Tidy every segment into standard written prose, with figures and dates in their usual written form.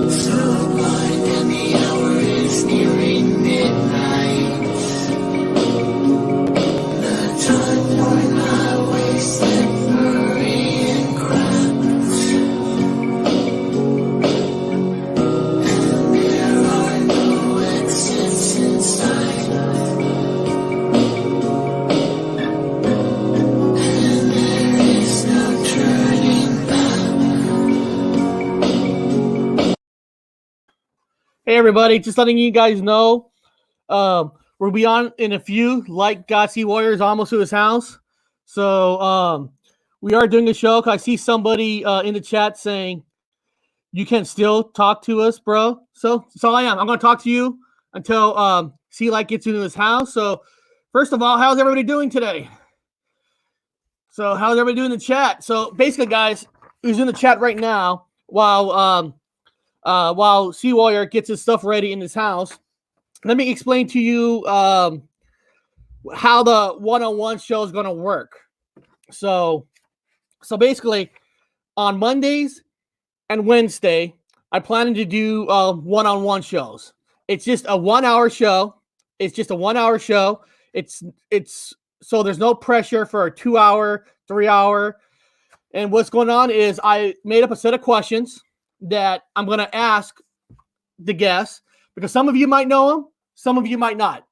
So blind and the hour is nearing midnight. The time worn I wasted worrying crowds. And there are no exits inside. And there is no turning back. Hey everybody, just letting you guys know, we'll be on in a few. Like Gypsy Warriors almost to his house, so we are doing a show. Cause I see somebody in the chat saying you can still talk to us, bro. So I am. I'm gonna talk to you until C Light gets into his house. So first of all, how's everybody doing today? So how's everybody doing in the chat? So basically, guys, who's in the chat right now while Sea Warrior gets his stuff ready in his house, let me explain to you how the one-on-one show is going to work. So basically, on Mondays and Wednesday, I plan to do one-on-one shows. It's just a 1 hour show. It's so there's no pressure for a 2 hour, 3 hour. And what's going on is I made up a set of questions that I'm going to ask the guests, because some of you might know them, some of you might not.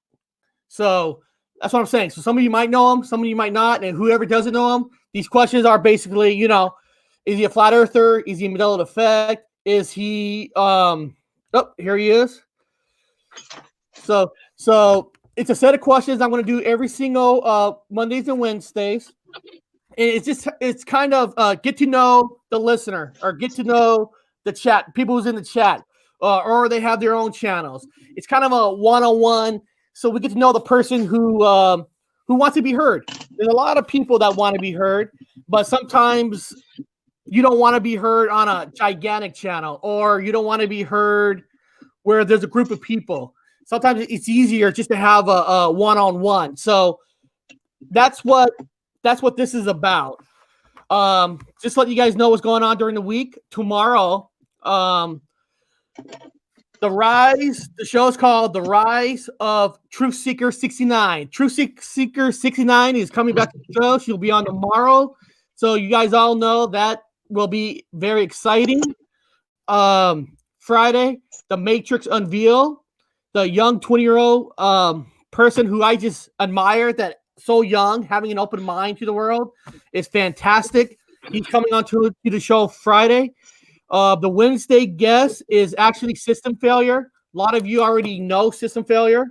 So that's what I'm saying. So some of you might know them, some of you might not. And whoever doesn't know them, these questions are basically, is he a flat earther? Is he a Mandela effect? Is he, here he is. So it's a set of questions I'm going to do every single Mondays and Wednesdays. And it's kind of get to know the listener, or get to know the chat, people who's in the chat, or they have their own channels. It's kind of a one-on-one, so we get to know the person who wants to be heard. There's a lot of people that want to be heard, but sometimes you don't want to be heard on a gigantic channel, or you don't want to be heard where there's a group of people. Sometimes it's easier just to have a one-on-one. So that's what this is about. Just let you guys know what's going on during the week. Tomorrow, the show is called The Rise of Truth Seeker 69. Truth Seeker 69 is coming back to the show. She'll be on tomorrow. So you guys all know that will be very exciting. Friday, The Matrix Unveil. The young 20-year-old person who I just admire, that so young, having an open mind to the world, is fantastic. He's coming on to the show Friday. The Wednesday guest is actually System Failure. A lot of you already know System Failure.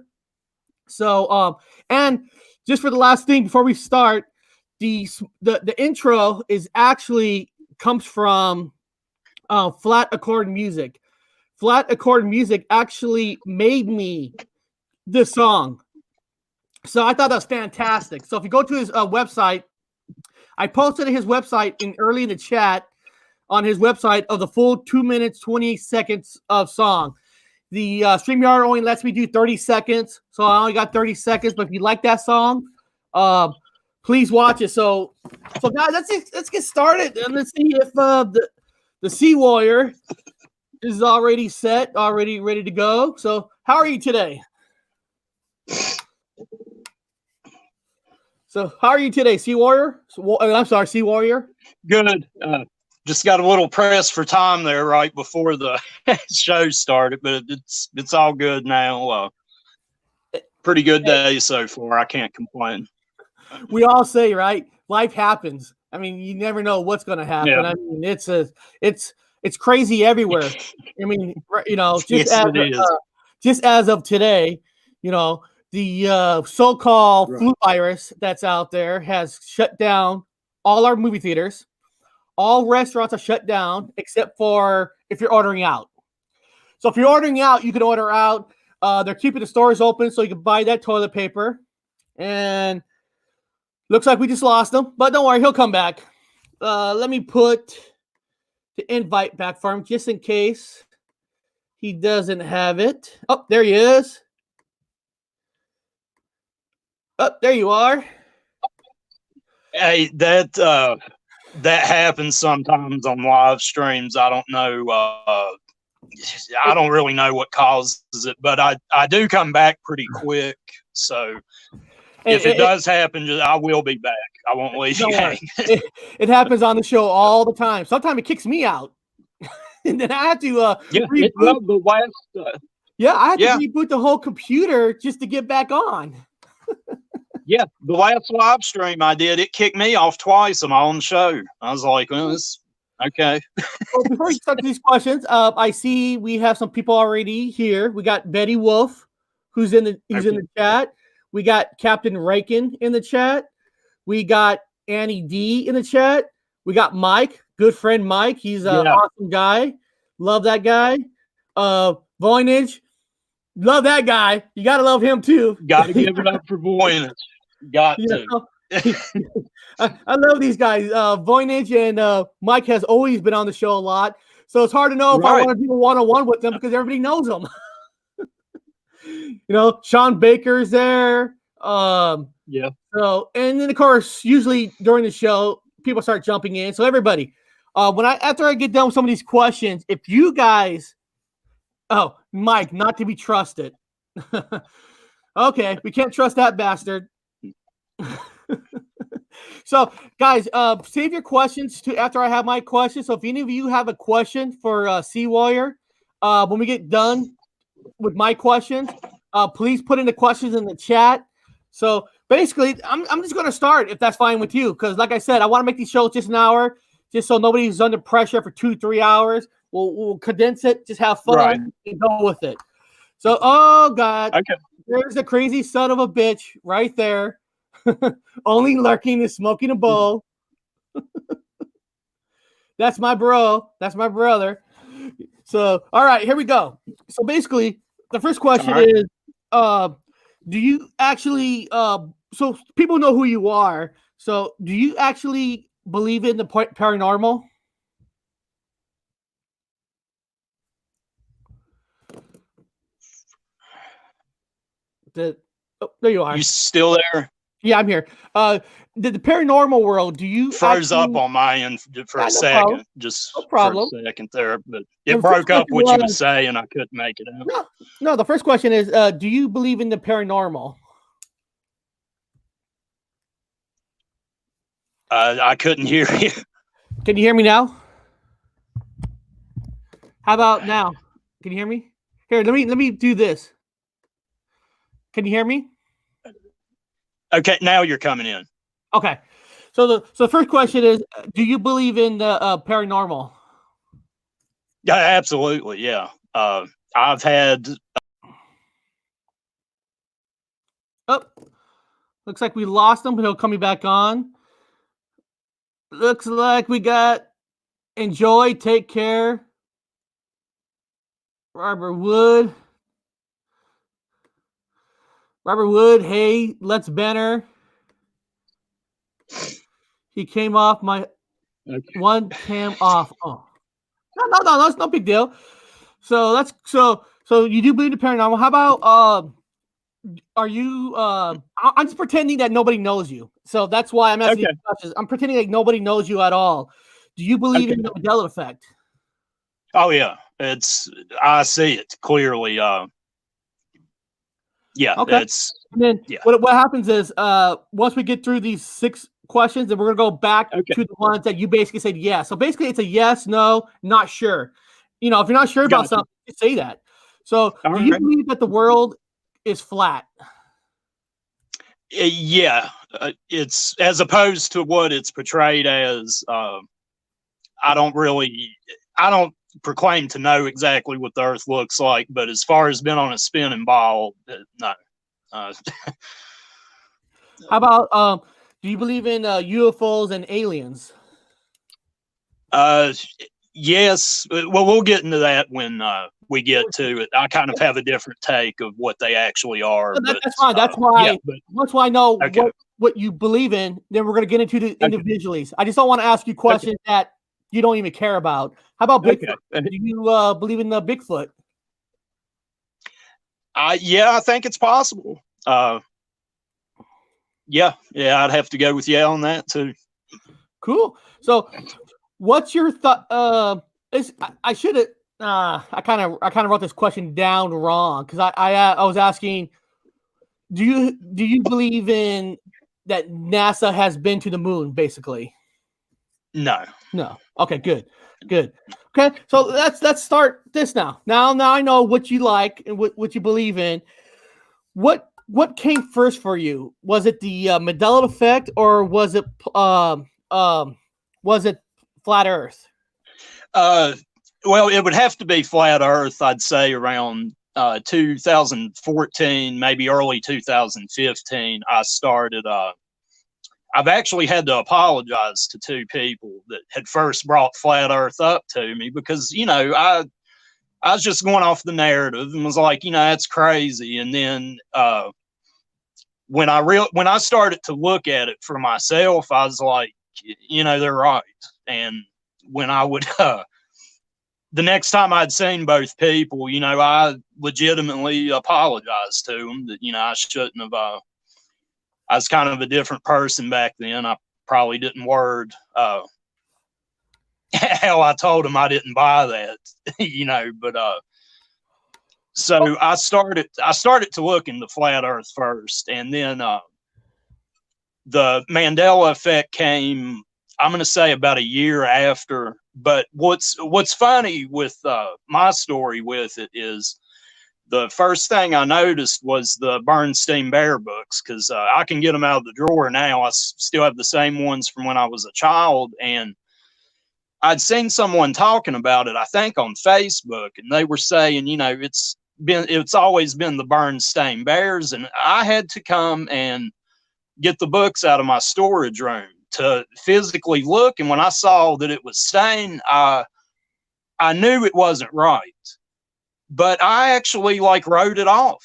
So, and just for the last thing before we start, the intro is actually comes from Flat Accord Music. Flat Accord Music actually made me this song. So I thought that was fantastic. So if you go to his website, I posted his website early in the chat on his website of the full 2 minutes, 20 seconds of song. The StreamYard only lets me do 30 seconds. So I only got 30 seconds. But if you like that song, please watch it. So guys, let's get started. And let's see if the Sea Warrior is already set, already ready to go. So how are you today? So how are you today, Sea Warrior? I'm sorry, Sea Warrior. Good. Just got a little pressed for time there right before the show started, but it's all good now. Pretty good day so far. I can't complain. We all say, right? Life happens. I mean, you never know what's going to happen. Yeah. I mean, it's crazy everywhere. I mean, just as of today, the so-called flu virus that's out there has shut down all our movie theaters. All restaurants are shut down except for if you're ordering out. So if you're ordering out, you can order out. They're keeping the stores open so you can buy that toilet paper. And looks like we just lost him, but don't worry, he'll come back. Let me put the invite back for him just in case he doesn't have it. Oh, there he is. Oh, there you are. Hey, that happens sometimes on live streams. I don't know I don't really know what causes it, but I do come back pretty quick. So if it does happen, I will be back. I won't leave you hanging. It happens on the show all the time. Sometimes it kicks me out. And then I have to reboot. The last, I have to reboot the whole computer just to get back on. The last live stream I did, it kicked me off twice on my own show. I was like, well, this okay. Well, before we start these questions, I see we have some people already here. We got Betty Wolf, who's in the chat. We got Captain Rakin in the chat. We got Annie D in the chat. We got Mike, good friend Mike. He's an awesome guy. Love that guy. Voynich, love that guy. You gotta love him too. Got to give it up for Voynich. Got to. I love these guys. Voynich and Mike has always been on the show a lot, so it's hard to know if I want to do a one-on-one with them because everybody knows them. Sean Baker's there. So, and then of course, usually during the show, people start jumping in. So everybody, after I get done with some of these questions, if you guys, Mike, not to be trusted. Okay, we can't trust that bastard. So, guys, save your questions to after I have my questions. So, if any of you have a question for Sea Warrior, when we get done with my questions, please put in the questions in the chat. So, basically, I'm just going to start if that's fine with you, because, like I said, I want to make these shows just an hour, just so nobody's under pressure for 2-3 hours. We'll condense it, just have fun, and go with it. So, oh God, there's the crazy son of a bitch right there. Only lurking is smoking a bowl. That's my bro. That's my brother. So, all right, here we go. So basically, the first question is, do you actually, so people know who you are. So do you actually believe in the paranormal? There you are. You still there? Yeah, I'm here. The paranormal world, do you froze up on my end for a second? Problem. Just for a second there, but it broke up what you were saying. I couldn't make it out. No, the first question is, do you believe in the paranormal? I couldn't hear you. Can you hear me now? How about now? Can you hear me? Here, let me do this. Can you hear me? Okay, now you're coming in. Okay, so the first question is, do you believe in the paranormal? Yeah, absolutely. Yeah, I've had. Looks like we lost him, but he'll come back on. Looks like we got enjoy, take care. Robert Wood, hey, let's banner. He came off my one cam off. Oh, no, that's no big deal. So so you do believe in the paranormal. How about are you I'm just pretending that nobody knows you. So that's why I'm asking these questions. I'm pretending like nobody knows you at all. Do you believe in the Mandela effect? Oh yeah. I see it clearly. It's and then what happens is once we get through these 6 questions, then we're gonna go back to the ones that you basically said yes. So basically it's a yes, no, not sure. If you're not sure about something, say that. So do you believe that the world is flat? Yeah, it's as opposed to what it's portrayed as. I don't proclaim to know exactly what the Earth looks like, but as far as being on a spinning ball, no. How about do you believe in UFOs and aliens? Yes. Well, we'll get into that when we get to it. I kind of have a different take of what they actually are. That's fine. That's why. Once I know what you believe in, then we're going to get into the individuals. I just don't want to ask you questions that you don't even care about. How about Bigfoot? Do you believe in the Bigfoot? Yeah, I think it's possible. Yeah, I'd have to go with on that too. Cool. So, what's your thought? I should have. I kind of wrote this question down wrong because I was asking, do you believe in that NASA has been to the moon, basically? No. No. Okay, good. Okay, so let's start this now. Now I know what you like and what you believe in. What came first for you? Was it the Mandela effect, or was it flat Earth? Well, it would have to be flat Earth. I'd say around 2014, maybe early 2015. I started. I've actually had to apologize to two people that had first brought flat Earth up to me because I was just going off the narrative and was like, that's crazy. And then when I started to look at it for myself, I was like, they're right. And when I would the next time I'd seen both people, I legitimately apologized to them that I shouldn't have. I was kind of a different person back then. I probably didn't word how I told them I didn't buy that, but so I started to look into flat Earth first, and then the Mandela effect came, I'm going to say about a year after. But what's funny with my story with it is the first thing I noticed was the Bernstein Bear books, because I can get them out of the drawer now. I still have the same ones from when I was a child, and I'd seen someone talking about it, I think on Facebook, and they were saying, it's always been the Bernstein Bears, and I had to come and get the books out of my storage room to physically look. And when I saw that it was stained, I knew it wasn't right. But I actually wrote it off.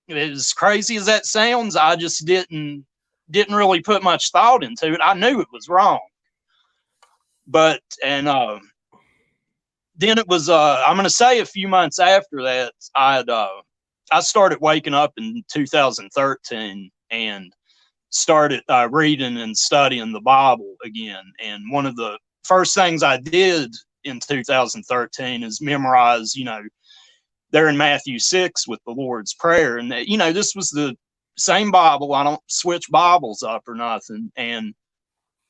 As crazy as that sounds, I just didn't really put much thought into it. I knew it was wrong. But then it was I'm going to say a few months after that, I started waking up in 2013 and started reading and studying the Bible again. And one of the first things I did in 2013 is memorize, there in Matthew 6 with the Lord's Prayer. And, this was the same Bible. I don't switch Bibles up or nothing. And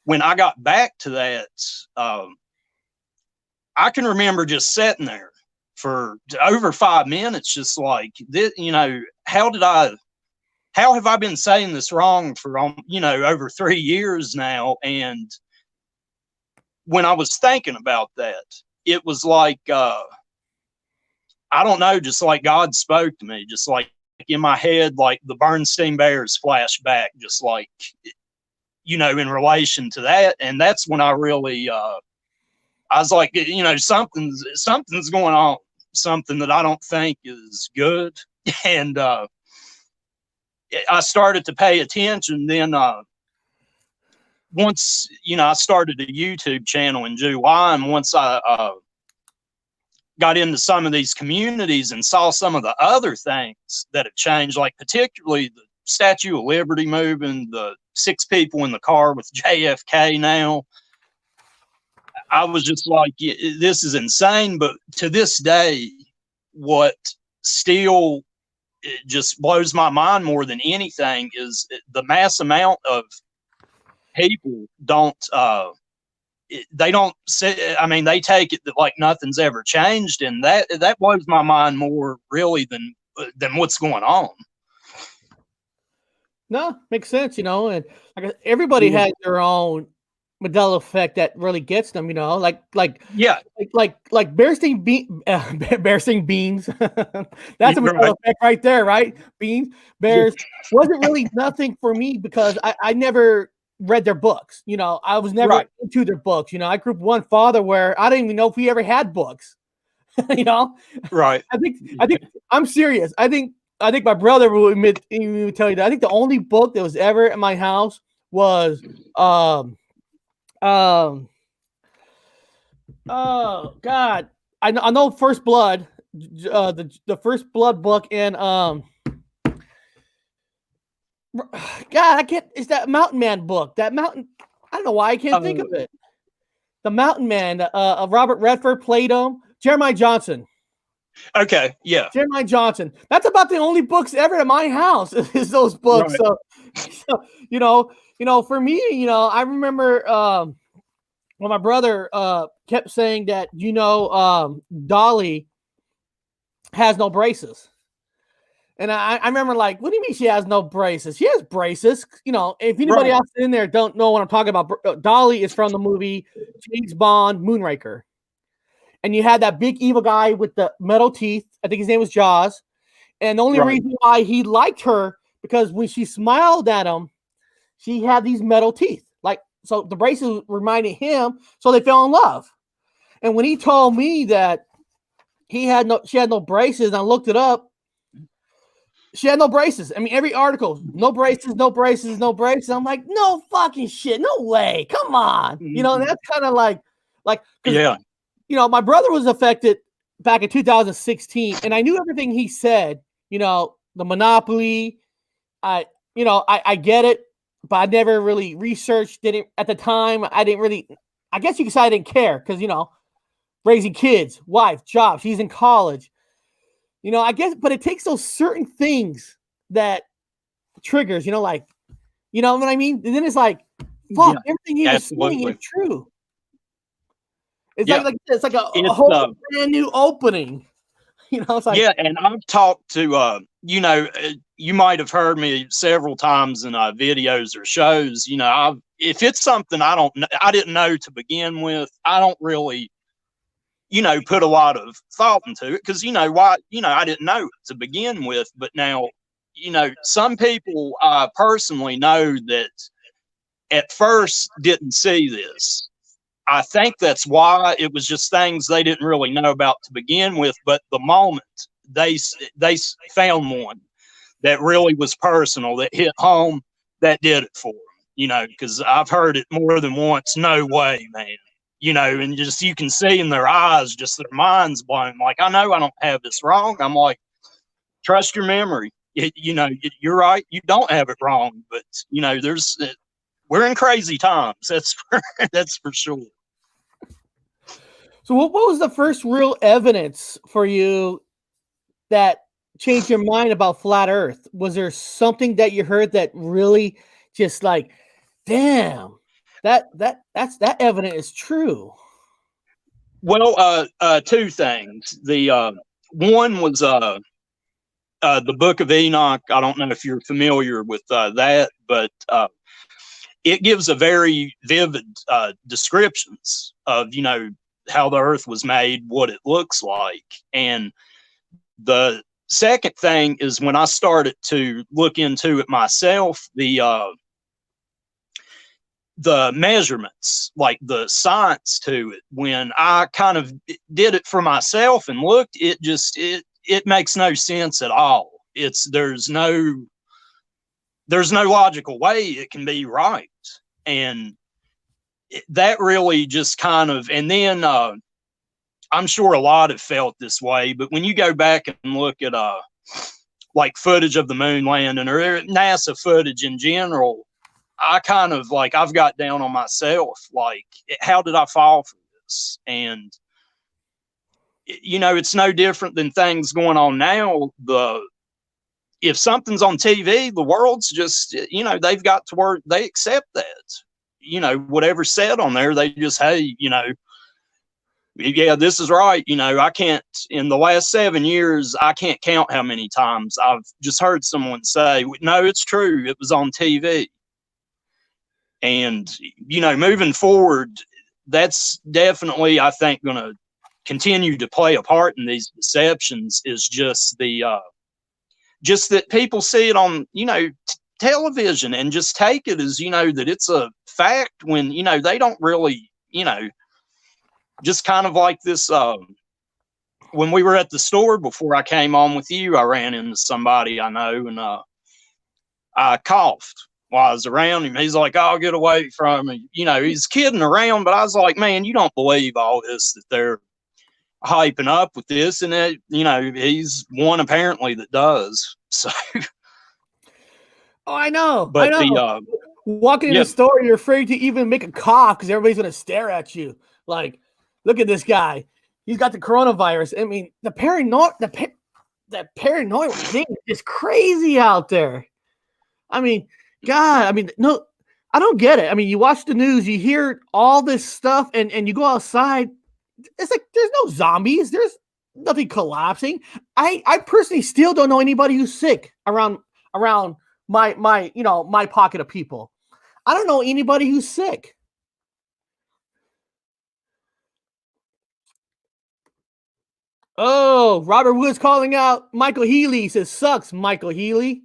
when I got back to that, I can remember just sitting there for over 5 minutes, just like, how have I been saying this wrong for, over 3 years now? And when I was thinking about that, it was like, I don't know, just like God spoke to me, just like in my head, like the Bernstein Bears flashed back, just like, in relation to that. And that's when I really, I was like, something's going on, something that I don't think is good. And I started to pay attention. Then once, I started a YouTube channel in July, and once I got into some of these communities and saw some of the other things that have changed, like particularly the Statue of Liberty movement, the 6 people in the car with JFK now, I was just like, this is insane. But to this day, what still just blows my mind more than anything is the mass amount of people they don't say, they take it that like nothing's ever changed. And that blows my mind more really than what's going on. No, makes sense, and everybody has their own Mandela effect that really gets them, like Bearstein beans. That's a Mandela effect right there, right? Bears wasn't really nothing for me because I never read their books. I was never into their books. I grew up with one father where I didn't even know if he ever had books. Right. I think I'm serious. I think my brother will tell you that. I think the only book that was ever in my house was oh God, I know First Blood, the First Blood book, and God, I can't. It's that Mountain Man book. That Mountain. I don't know why I can't think of it. The Mountain Man. Robert Redford played him. Jeremiah Johnson. Okay, yeah, Jeremiah Johnson. That's about the only books ever at my house is those books. right, So for me, I remember when my brother kept saying that, Dolly has no braces. And I remember like, what do you mean she has no braces? She has braces. If anybody right, else in there don't know what I'm talking about, Dolly is from the movie James Bond Moonraker. And you had that big evil guy with the metal teeth. I think his name was Jaws. And the only right. reason why he liked her, because when she smiled at him, she had these metal teeth. Like, so the braces reminded him, so they fell in love. And when he told me that she had no braces, and I looked it up, she had no braces. I mean, every article, no braces, no braces, no braces. I'm like, no fucking shit, no way, come on. And that's kind of like, Yeah, my brother was affected back in 2016, and I knew everything he said. The monopoly, I get it, but I never really researched. Didn't at the time. I didn't really. I guess you could say I didn't care because raising kids, wife, job. She's in college. I guess, but it takes those certain things that triggers. Like, you know what I mean. And then it's like, fuck, yeah, everything he was saying absolutely. is true. It's Yeah, it's like a it's whole brand new opening. It's like, yeah, and I've talked to you might have heard me several times in videos or shows. If it's something I didn't know to begin with, I don't really put a lot of thought into it because why I didn't know to begin with, but now some people I personally know that at first didn't see this. I think that's why it was just things they didn't really know about to begin with. But the moment they found one that really was personal, that hit home, that did it for them. Because I've heard it more than once. No way, man. And just you can see in their eyes, just their minds blown. Like, I know I don't have this wrong. I'm like, trust your memory. You're right. You don't have it wrong. But we're in crazy times. That's for sure. So what was the first real evidence for you that changed your mind about flat Earth? Was there something that you heard that really just like, damn, that evidence is true? Well, two things. The one was the Book of Enoch. I don't know if you're familiar with that, but it gives a very vivid descriptions of how the Earth was made, what it looks like, and the second thing is when I started to look into it myself, the measurements, like the science to it, when I kind of did it for myself and looked, it makes no sense at all. There's no logical way it can be right. And that really just kind of, and then I'm sure a lot have felt this way, but when you go back and look at like footage of the moon landing or NASA footage in general, I kind of like, I've got down on myself, like, how did I fall for this? And it's no different than things going on now. If something's on TV, the world's just, they've got to where they accept that. Whatever's said on there, they just, hey, yeah, this is right. I can't, in the last 7 years, I can't count how many times I've just heard someone say, no, it's true. It was on TV. And, moving forward, that's definitely, I think, going to continue to play a part in these deceptions is just just that people see it on, television and just take it as, that it's a fact when, they don't really, just kind of like this, when we were at the store before I came on with you, I ran into somebody I know and I coughed while I was around him. He's like, "Oh, get away from me." He's kidding around, but I was like, man, you don't believe all this that they're hyping up with this. And he's one apparently that does. So, Oh, I know. but Walking in the store, you're afraid to even make a cough because everybody's going to stare at you. Like, look at this guy. He's got the coronavirus. I mean, the paranoia thing is crazy out there. I mean, God, I mean, no, I don't get it. I mean, you watch the news, you hear all this stuff, and you go outside. It's like there's no zombies. There's nothing collapsing. I personally still don't know anybody who's sick around my pocket of people. I don't know anybody who's sick. Oh, Robert Woods calling out Michael Healy. He says, sucks, Michael Healy.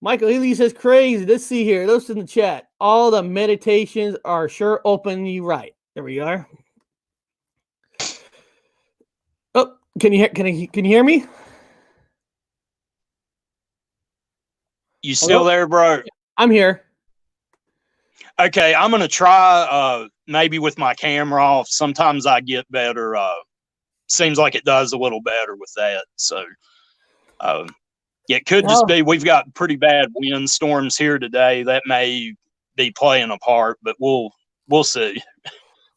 Michael Healy says, crazy. Let's see here. Those in the chat. All the meditations are sure opening you right. There we are. Oh, can you hear me? You still there, bro? I'm here. Okay, I'm gonna try maybe with my camera off. Sometimes I get better. Seems like it does a little better with that. So, yeah, it could just be we've got pretty bad windstorms here today. That may be playing a part, but we'll see.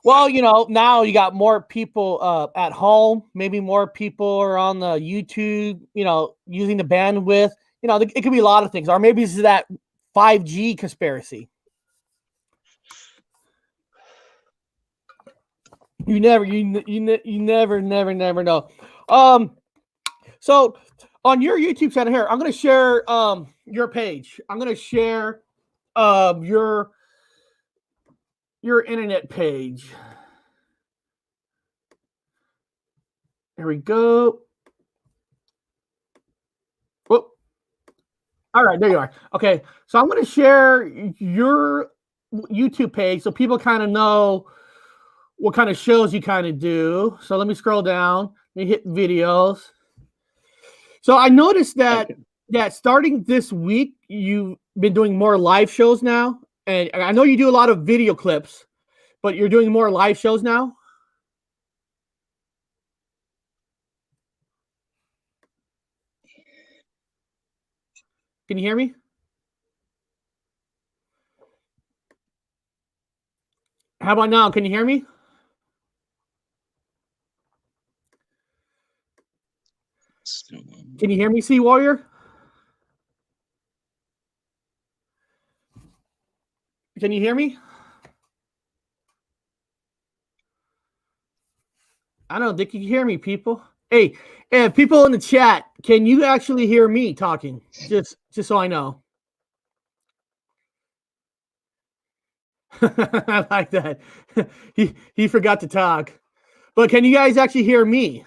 Well, now you got more people at home. Maybe more people are on the YouTube, using the bandwidth. It could be a lot of things. Or maybe it's that 5G conspiracy. You never know. So on your YouTube channel here, I'm going to share your page. I'm going to share your internet page. There we go. Whoop. All right, there you are. Okay, so I'm going to share your YouTube page so people kind of know what kind of shows you kind of do. So let me scroll down. Let me hit videos. So I noticed that starting this week, you've been doing more live shows now. And I know you do a lot of video clips, but you're doing more live shows now. Can you hear me? How about now? Can you hear me? Can you hear me, Sea Warrior? Can you hear me? I don't think you can hear me, people. Hey, people in the chat, can you actually hear me talking? Just so I know. I like that. He forgot to talk. But can you guys actually hear me?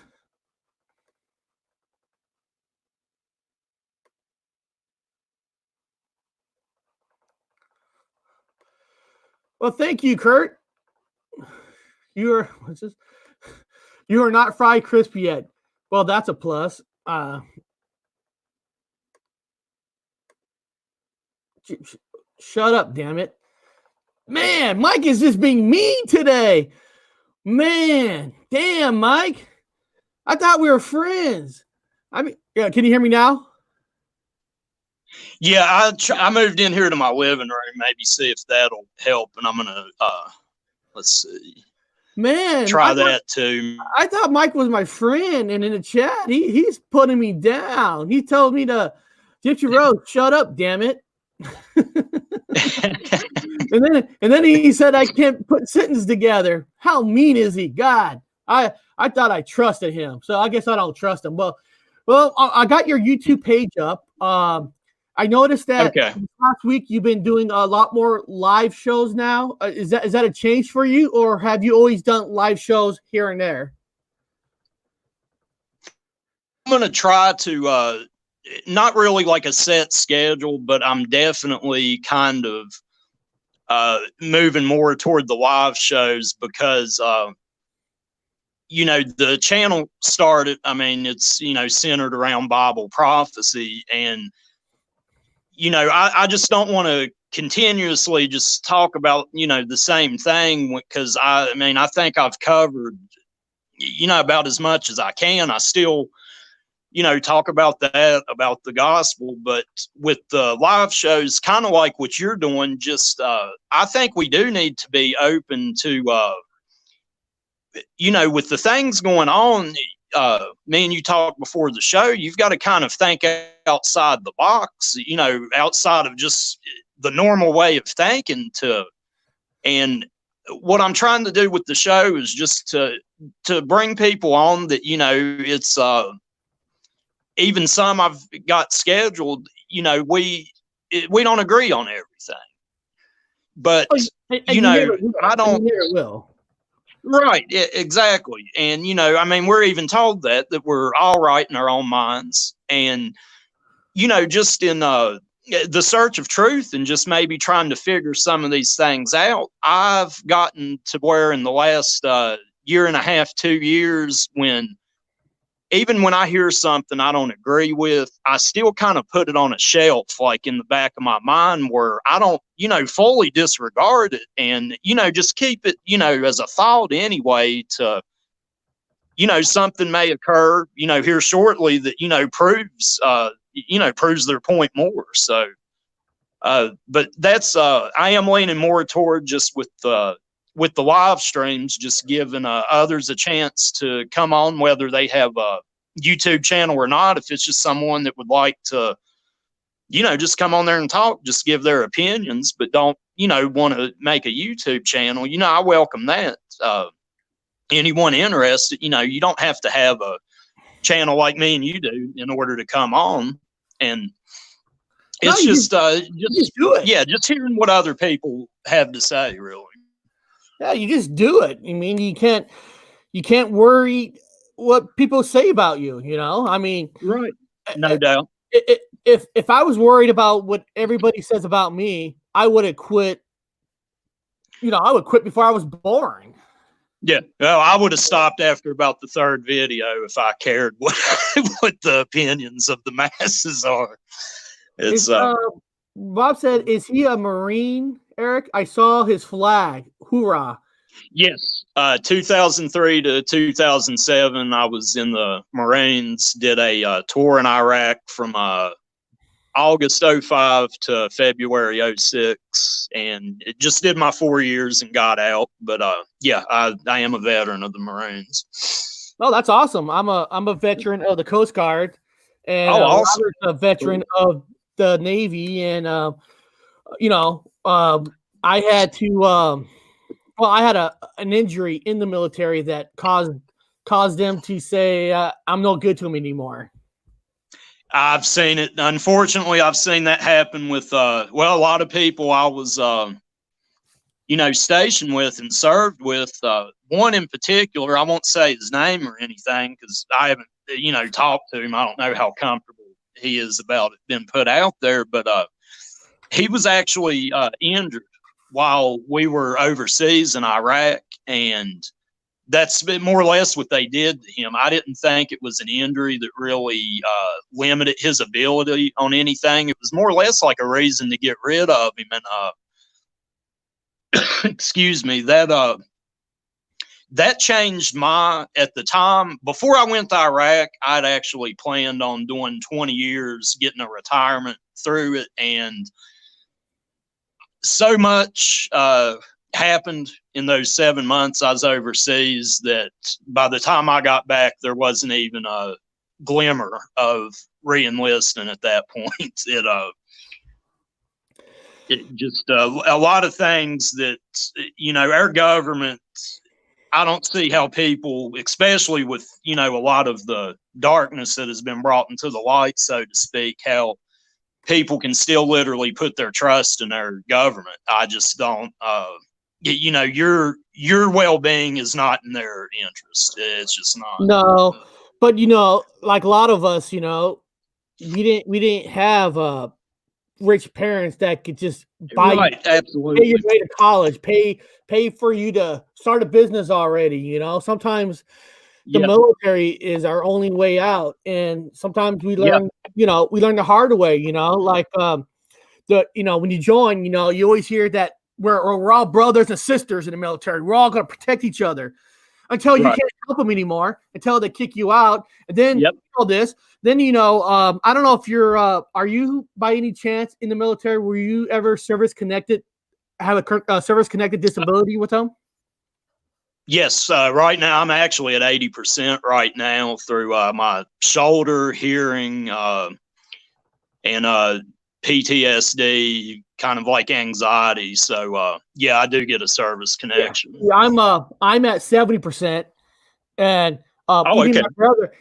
Well, thank you, Kurt. You are not fried crispy yet. Well, that's a plus. Shut up, damn it. Man, Mike is just being mean today. Man, damn, Mike. I thought we were friends. I mean, yeah, can you hear me now? Yeah, I moved in here to my living room. Maybe see if that'll help. And I'm gonna let's see. Man, try that too. I thought Mike was my friend, and in the chat, he's putting me down. He told me to Gypsy Rose, shut up, damn it. and then he said I can't put sentences together. How mean is he? God, I thought I trusted him, so I guess I don't trust him. Well, I got your YouTube page up. I noticed that last week you've been doing a lot more live shows now. Is that a change for you, or have you always done live shows here and there? I'm going to try to not really like a set schedule, but I'm definitely kind of moving more toward the live shows because the channel started, I mean, it's, centered around Bible prophecy, and I just don't want to continuously just talk about, the same thing, because I think I've covered, about as much as I can. I still, talk about that, about the gospel, but with the live shows, kind of like what you're doing, just, I think we do need to be open to, with the things going on, me and you talked before the show, you've got to kind of think outside the box, outside of just the normal way of thinking and what I'm trying to do with the show is just to bring people on that, it's, even some I've got scheduled, we don't agree on everything, but I don't. Will. Right, exactly. And, we're even told that we're all right in our own minds. And, just in the search of truth and just maybe trying to figure some of these things out, I've gotten to where in the last year and a half, 2 years, even when I hear something I don't agree with, I still kind of put it on a shelf, like in the back of my mind, where I don't, fully disregard it and, just keep it, as a thought anyway to, something may occur, here shortly that, proves their point more. So, but that's, I am leaning more toward just with the live streams, just giving others a chance to come on, whether they have a YouTube channel or not. If it's just someone that would like to, just come on there and talk, just give their opinions, but don't, want to make a YouTube channel, I welcome that. Anyone interested, you don't have to have a channel like me and you do in order to come on. And it's just do it. Yeah, just hearing what other people have to say, really. Yeah, you just do it. I mean, you can't worry what people say about you. I mean, right? No doubt. If I was worried about what everybody says about me, I would have quit. I would quit before I was born. Yeah, well, I would have stopped after about the third video if I cared what the opinions of the masses are. It's Bob said, "Is he a Marine, Eric? I saw his flag. Hoorah!" Yes, 2003 to 2007, I was in the Marines. Did a tour in Iraq from August 05 to February 06, and it just did my 4 years and got out. But yeah, I am a veteran of the Marines. Oh, that's awesome. I'm a veteran of the Coast Guard, and awesome. Robert's a veteran of the Navy, and I had to I had an injury in the military that caused them to say I'm no good to them anymore. I've seen it. Unfortunately, I've seen that happen with a lot of people I was stationed with and served with. One in particular, I won't say his name or anything because I haven't talked to him. I don't know how comfortable he is about it being put out there, but he was actually injured while we were overseas in Iraq, and that's been more or less what they did to him. I didn't think it was an injury that really limited his ability on anything. It was more or less like a reason to get rid of him. And excuse me, that changed at the time, before I went to Iraq, I'd actually planned on doing 20 years, getting a retirement through it. And so much happened in those 7 months I was overseas that by the time I got back, there wasn't even a glimmer of re-enlisting at that point. It just a lot of things that our government, I don't see how people, especially with a lot of the darkness that has been brought into the light, so to speak, how people can still literally put their trust in their government. I just don't. Your well-being is not in their interest. It's just not. No, but like a lot of us, we didn't have rich parents that could just buy absolutely, pay your way to college, pay for you to start a business already. Sometimes the military is our only way out, and sometimes we learn, we learn the hard way. Like when you join, you always hear that we're all brothers and sisters in the military. We're all going to protect each other until you can't help them anymore, until they kick you out. And then all this, then, I don't know if you're, are you by any chance in the military? Were you ever service connected, have a service connected disability with them? Yes, right now I'm actually at 80% right now through my shoulder, hearing, and PTSD, kind of like anxiety. So yeah, I do get a service connection. Yeah, I'm at 70%, and Oh, okay.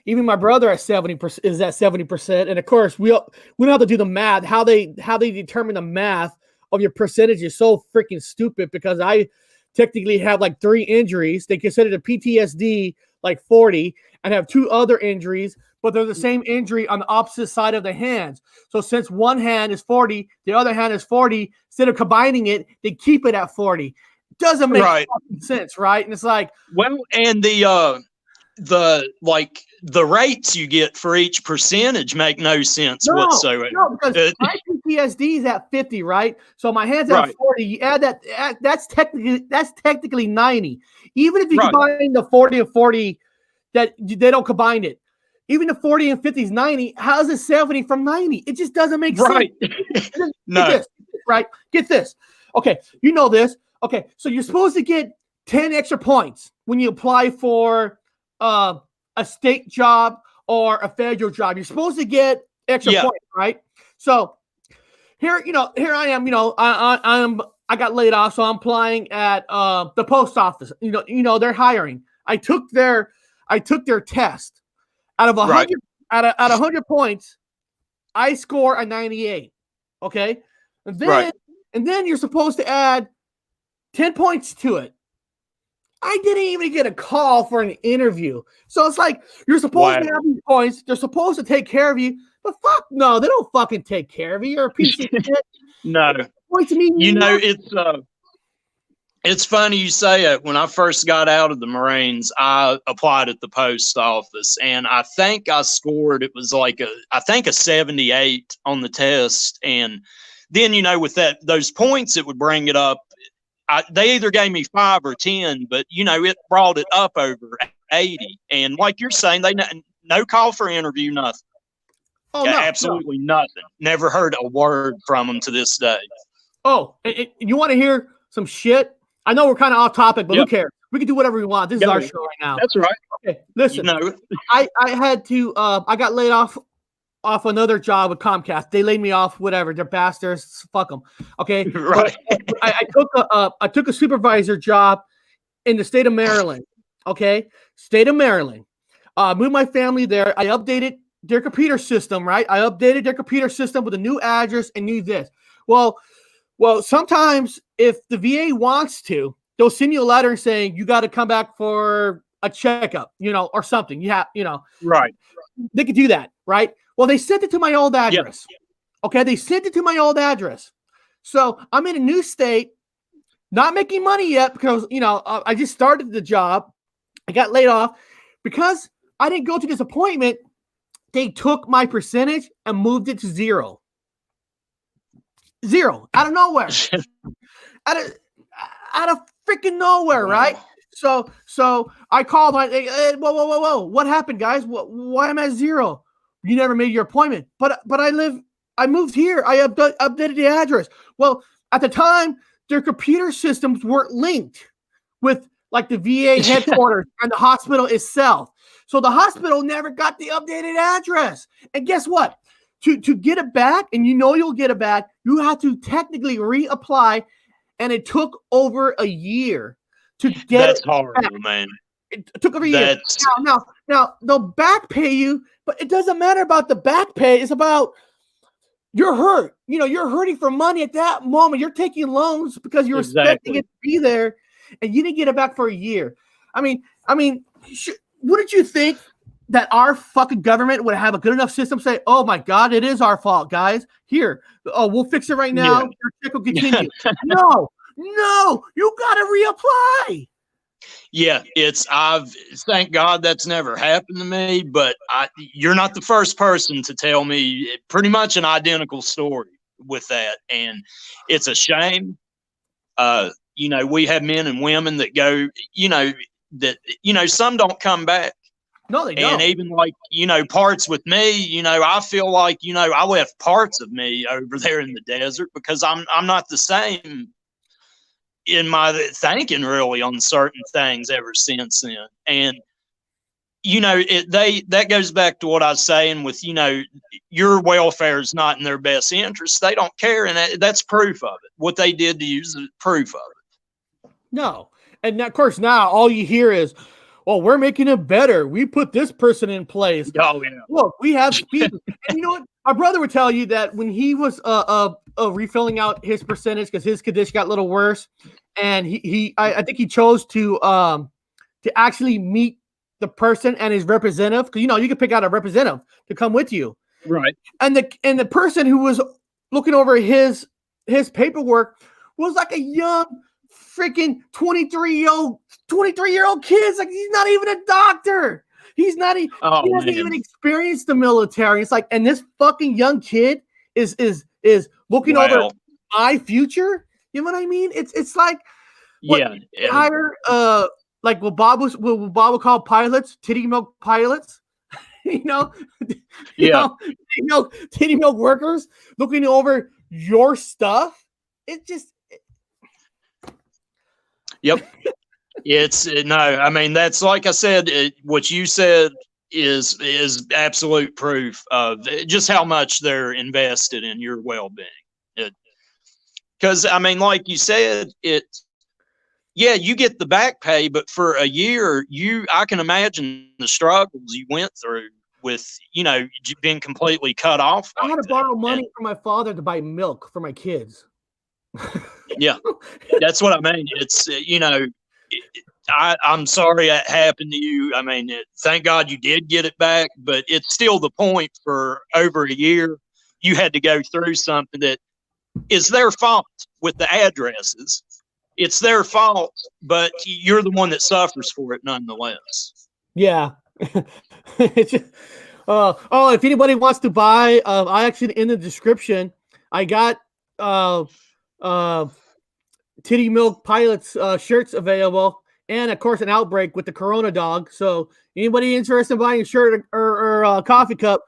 even my brother at 70% is at 70%, and of course we don't have to do the math. How they determine the math of your percentage is so freaking stupid, because I technically have like 3 injuries. They consider the PTSD like 40, and have 2 other injuries, but they're the same injury on the opposite side of the hands. So since one hand is 40, the other hand is 40, instead of combining it, they keep it at 40. Doesn't make fucking sense, right? And it's like, well, and the rates you get for each percentage make no sense whatsoever. No, because my PTSD is at 50, right? So my hand's at 40. You add that, that's technically 90. Even if you combine the 40 and 40, that they don't combine it. Even the 40 and 50 is 90. How's it 70 from 90? It just doesn't make sense. No. Get this, right? Get this. Okay, you know this. Okay, so you're supposed to get 10 extra points when you apply for a state job or a federal job. You're supposed to get extra points, right? So here I am. I got laid off, so I'm applying at the post office. They're hiring. I took their test. Out of 100, out of 100 points, I score a 98. Okay, and then you're supposed to add 10 points to it. I didn't even get a call for an interview. So it's like, you're supposed to have these points. They're supposed to take care of you, but fuck no, they don't fucking take care of you. You're a piece of shit. No, points to me. It's funny you say it. When I first got out of the Marines, I applied at the post office, and I think I scored, it was like a 78 on the test. And then, with those points, it would bring it up. They either gave me 5 or 10, but it brought it up over 80. And like you're saying, they no call for interview, nothing. Oh, no, absolutely nothing. Never heard a word from them to this day. Oh, you want to hear some shit? I know we're kind of off topic, but who cares? We can do whatever we want. This is our show right now. That's right. Okay, listen. I had to. I got laid off another job with Comcast. They laid me off. Whatever. They're bastards. Fuck them. Okay. Right. I took a supervisor job in the state of Maryland. Okay, state of Maryland. Moved my family there. I updated their computer system. Right. I updated their computer system with a new address and new this. Well, sometimes if the VA wants to, they'll send you a letter saying you got to come back for a checkup, or something. Right. They could do that, right? Well, they sent it to my old address. Yep. Okay, they sent it to my old address. So I'm in a new state, not making money yet because, I just started the job. I got laid off because I didn't go to this appointment. They took my percentage and moved it to 0. 0 out of nowhere, out of freaking nowhere, right? So I called. Whoa! What happened, guys? Why am I at 0? You never made your appointment, but I moved here. I updated the address. Well, at the time, their computer systems weren't linked with like the VA headquarters and the hospital itself. So the hospital never got the updated address. And guess what? To get it back, and you'll get it back, you have to technically reapply, and it took over a year to get That's it horrible, back. man. It took over a year. Now they'll back pay you, but it doesn't matter about the back pay. It's about you're hurt. You're hurting for money at that moment. You're taking loans because you're expecting it to be there, and you didn't get it back for a year. I mean, wouldn't you think that our fucking government would have a good enough system say, oh my God, it is our fault, guys. Here, we'll fix it right now. Your check will continue. No, you gotta reapply. Yeah, thank God that's never happened to me, but you're not the first person to tell me pretty much an identical story with that. And it's a shame. We have men and women that go, some don't come back. No, they don't. And even parts with me, I feel like, I left parts of me over there in the desert because I'm not the same in my thinking really on certain things ever since then. And that goes back to what I was saying with, your welfare is not in their best interest. They don't care. And that's proof of it. What they did to you is proof of it. No. And of course, now all you hear is, well, we're making it better. We put this person in place. Oh, yeah. Look, we have speed. And you know what? My brother would tell you that when he was refilling out his percentage because his condition got a little worse, and I think he chose to actually meet the person and his representative, because you can pick out a representative to come with you, right? And the person who was looking over his paperwork was like a young freaking 23-year-old kid. It's like he's not even a doctor. He hasn't even experienced the military. It's like, and this fucking young kid is looking over my future. You know what I mean? It's like hire like what Bob would call pilots, titty milk pilots. Titty milk workers looking over your stuff. It just. Yep. I mean, that's like I said, what you said is absolute proof of just how much they're invested in your well-being. Because, I mean, like you said, you get the back pay, but for a year, I can imagine the struggles you went through with, being completely cut off. I had to borrow money from my father to buy milk for my kids. Yeah, that's what I mean. It's, I'm sorry that happened to you. I mean, thank God you did get it back, but it's still the point for over a year. You had to go through something that is their fault with the addresses. It's their fault, but you're the one that suffers for it nonetheless. Yeah. It's just, if anybody wants to buy, I actually, in the description, I got Titty Milk Pilots shirts available, and of course an Outbreak with the Corona dog. So anybody interested in buying a shirt or a coffee cup,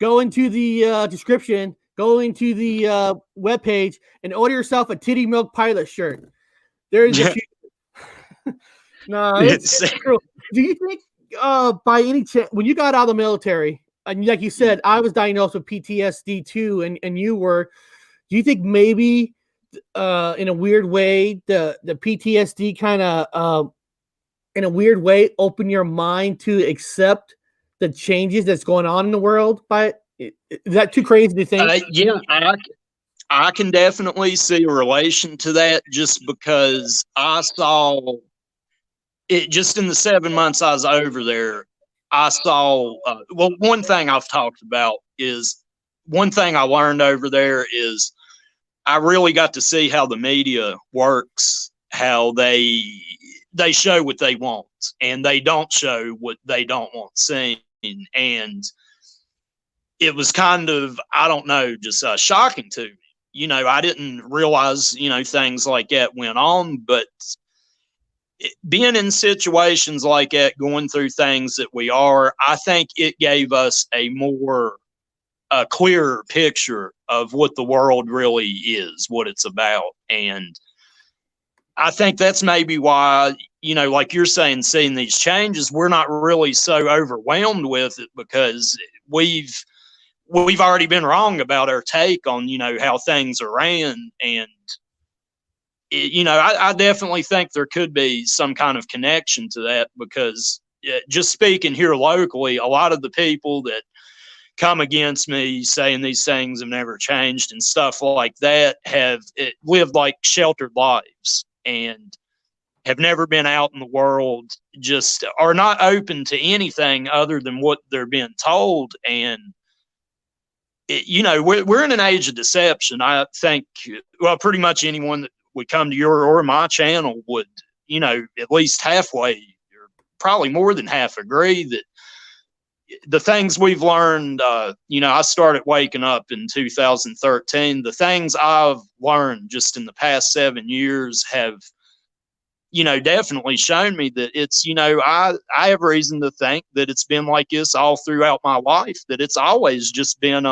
go into the description, go into the webpage, and order yourself a Titty Milk Pilot shirt. There's a few. No, it's true. Do you think by any chance, when you got out of the military, and like you said, I was diagnosed with PTSD too, and you were, do you think maybe in a weird way the PTSD kind of in a weird way open your mind to accept the changes that's going on in the world? Is that too crazy to think? Yeah, I can definitely see a relation to that, just because I saw it just in the 7 months I was over there. I saw, one thing I've talked about is, one thing I learned over there is I really got to see how the media works, how they show what they want and they don't show what they don't want seen. And it was kind of, I don't know, just shocking to me. I didn't realize, things like that went on, but being in situations like that, going through things that we are, I think it gave us a clearer picture of what the world really is, what it's about. And I think that's maybe why, like you're saying, seeing these changes, we're not really so overwhelmed with it, because we've already been wrong about our take on, how things are ran. And, I definitely think there could be some kind of connection to that, because just speaking here locally, a lot of the people that come against me saying these things have never changed and stuff like that have lived like sheltered lives and have never been out in the world, just are not open to anything other than what they're being told. And we're in an age of deception. I think, well, pretty much anyone that would come to your or my channel would, at least halfway or probably more than half agree that the things we've learned, I started waking up in 2013. The things I've learned just in the past 7 years have, definitely shown me that it's, I have reason to think that it's been like this all throughout my life, that it's always just been,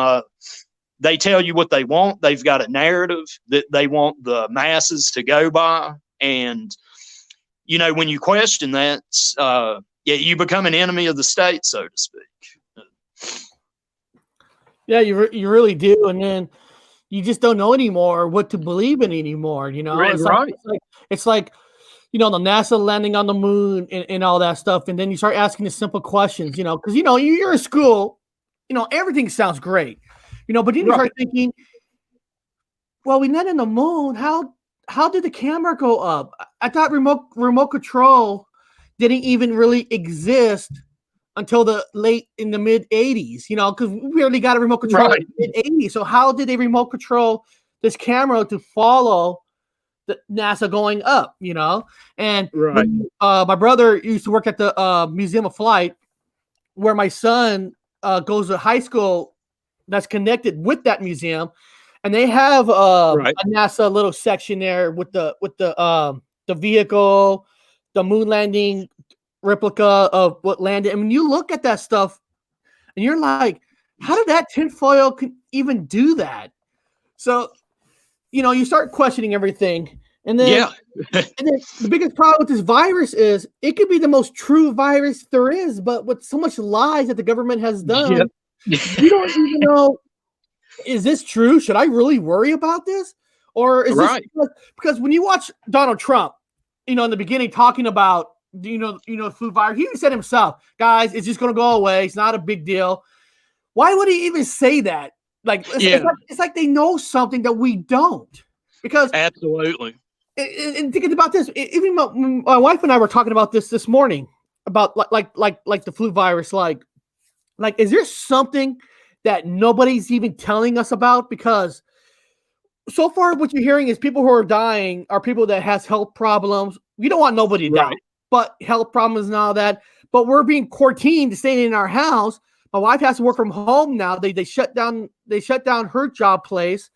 they tell you what they want. They've got a narrative that they want the masses to go by. And, when you question that, you become an enemy of the state, so to speak. Yeah, you really do. And then you just don't know anymore what to believe in anymore. Right. It's like the NASA landing on the moon and all that stuff. And then you start asking the simple questions, because, you're in school, everything sounds great, but then you start thinking, well, we landed on the moon. How did the camera go up? I thought remote control didn't even really exist until the mid 80s, because we barely got a remote control in the mid 80s. So how did they remote control this camera to follow the NASA going up, And my brother used to work at the Museum of Flight, where my son goes to high school that's connected with that museum. And they have a NASA little section there with the vehicle, the moon landing replica of what landed. And when you look at that stuff, and you're like, how did that tinfoil even do that? So, you start questioning everything. And then, the biggest problem with this virus is it could be the most true virus there is, but with so much lies that the government has done, you don't even know, is this true? Should I really worry about this? Or is this because when you watch Donald Trump, in the beginning talking about, flu virus, he said himself, guys, it's just going to go away. It's not a big deal. Why would he even say that? It's like they know something that we don't. Because absolutely. And thinking about this, even my wife and I were talking about this morning about like the flu virus. Like, is there something that nobody's even telling us about? Because so far what you're hearing is people who are dying are people that has health problems. We don't want nobody to die, but health problems and all that. But we're being quarantined to stay in our house. My wife has to work from home now. They shut down her job place.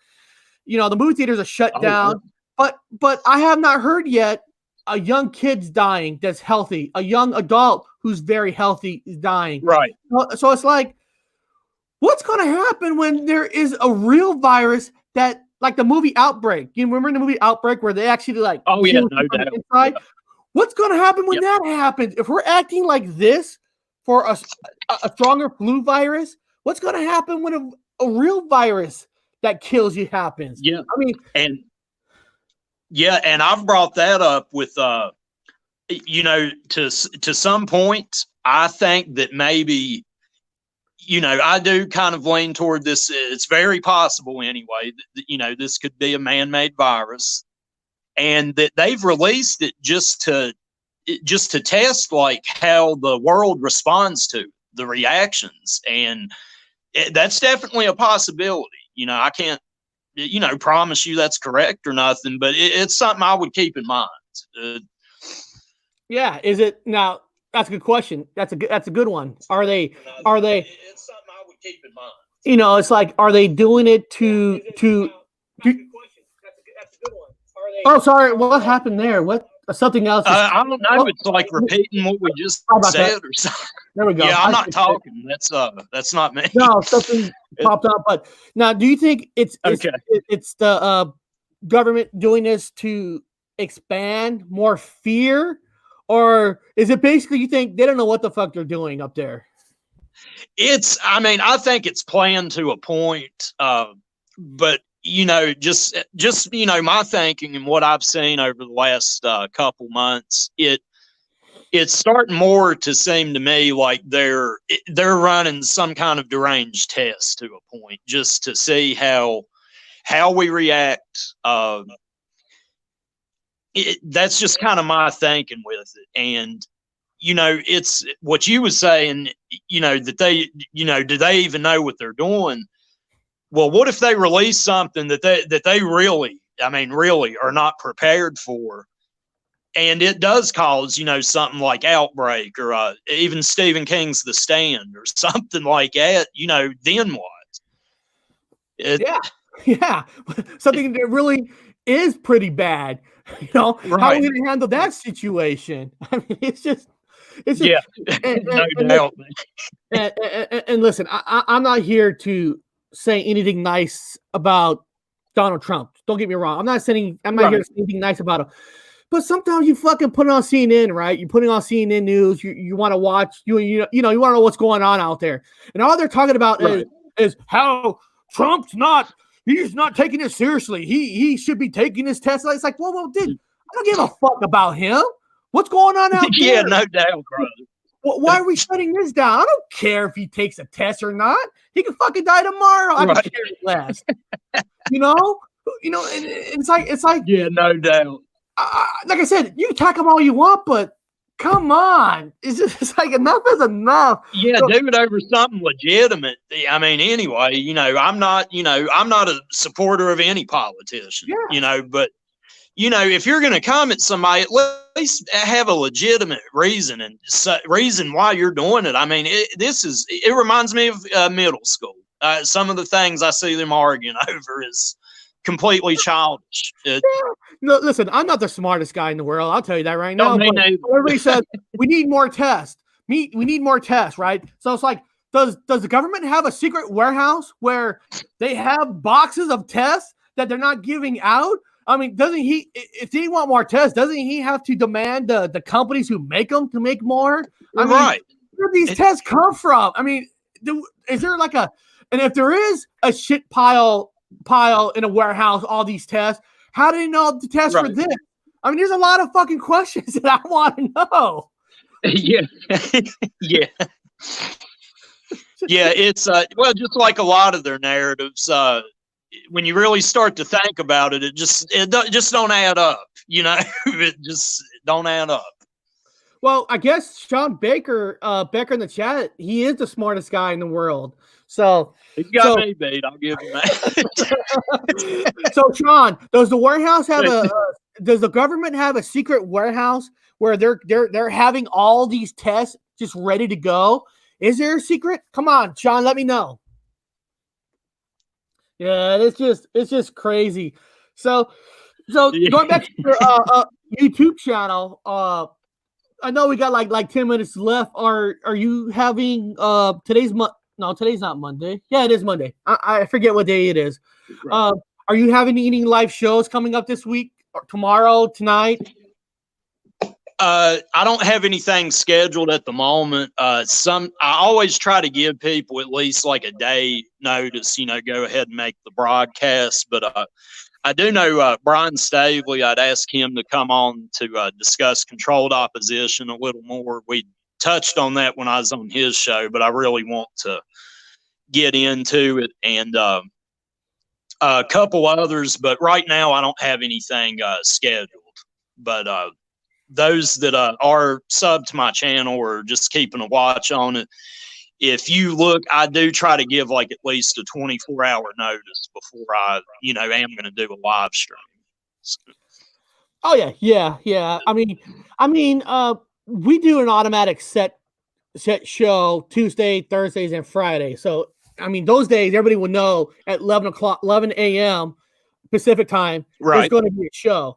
The movie theaters are shut down. But I have not heard yet a young kid's dying that's healthy. A young adult who's very healthy is dying. Right. So it's like, what's going to happen when there is a real virus that, like the movie Outbreak? You remember the movie Outbreak where they actually no doubt. Inside? Yeah. What's going to happen when that happens? If we're acting like this for a stronger flu virus, what's going to happen when a real virus that kills you happens? Yeah. I mean, and I've brought that up with, to some point, I think that maybe, I do kind of lean toward this. It's very possible anyway, that, this could be a man-made virus, and that they've released it just to test like how the world responds to the reactions. And that's definitely a possibility. I can't, promise you that's correct or nothing, but it's something I would keep in mind. Yeah. Is it now? That's a good question. That's a good one. Are they? It's something I would keep in mind. It's like, are they doing it to? That's a good one. Oh, sorry. What happened there? What? Something else? I don't know. It's like repeating what we just said or something. There we go. Yeah, I'm not talking. That's not me. No, something popped up. But now, do you think it's the government doing this to expand more fear, or is it basically you think they don't know what the fuck they're doing up there? I think it's planned to a point, but just my thinking and what I've seen over the last couple months, it's starting more to seem to me like they're running some kind of deranged test to a point, just to see how we react. That's just kind of my thinking with it. And it's what you was saying, that they, do they even know what they're doing? Well, what if they release something that they really are not prepared for, and it does cause, something like Outbreak or even Stephen King's The Stand or something like that, then what? Yeah. Something that really is pretty bad. How are we going to handle that situation? I mean, it's just no doubt. And listen, I'm not here to say anything nice about Donald Trump. Don't get me wrong. I'm not here to say anything nice about him. But sometimes you fucking put it on CNN, right? You're putting on CNN news. You want to watch. You want to know what's going on out there, and all they're talking about is how Trump's not. He's not taking it seriously. He should be taking his test. It's like, well, dude, I don't give a fuck about him. What's going on out there? Yeah, no doubt, brother. Why are we shutting this down? I don't care if he takes a test or not. He can fucking die tomorrow. I can care less. And it's like yeah, no doubt. Like I said, you attack them all you want, but come on, it's like enough is enough. Yeah, do it over something legitimate. I mean, anyway, I'm not a supporter of any politician. But if you're going to come at somebody, at least have a legitimate reason and reason why you're doing it. I mean, it reminds me of middle school. Some of the things I see them arguing over is completely childish. No, listen, I'm not the smartest guy in the world. I'll tell you that right now. Everybody says we need more tests. We need more tests, right? So it's like, does the government have a secret warehouse where they have boxes of tests that they're not giving out? I mean, doesn't he? If they want more tests, doesn't he have to demand the companies who make them to make more? I mean, right. Where do these tests come from? I mean, is there like and if there is a shit pile in a warehouse, all these tests, how do they know to test for this? I mean, there's a lot of fucking questions that I want to know. Yeah. Yeah. Yeah, it's just like a lot of their narratives, when you really start to think about it, it just don't add up, it just don't add up. Well, I guess Sean Baker in the chat, he is the smartest guy in the world. So he's got me beat. I'll give him that. So Sean, does the government have a secret warehouse where they're having all these tests just ready to go? Is there a secret? Come on, Sean, let me know. Yeah, it's just crazy. So going back to your YouTube channel, I know we got like 10 minutes left. Are you having today's not Monday. Yeah, it is Monday. I forget what day it is. Right. Are you having any live shows coming up this week or tomorrow, tonight? I don't have anything scheduled at the moment. I always try to give people at least like a day notice, go ahead and make the broadcast. But I do know Brian Stavely. I'd ask him to come on to discuss controlled opposition a little more. We touched on that when I was on his show, but I really want to get into it, and a couple others. But right now, I don't have anything scheduled. But those that are sub to my channel or just keeping a watch on it, if you look, I do try to give like at least a 24-hour notice before I, am going to do a live stream. So. Oh yeah. I mean, we do an automatic set show Tuesday, Thursdays, and Friday. So I mean, those days everybody will know at 11 a.m. Pacific time, there's going to be a show.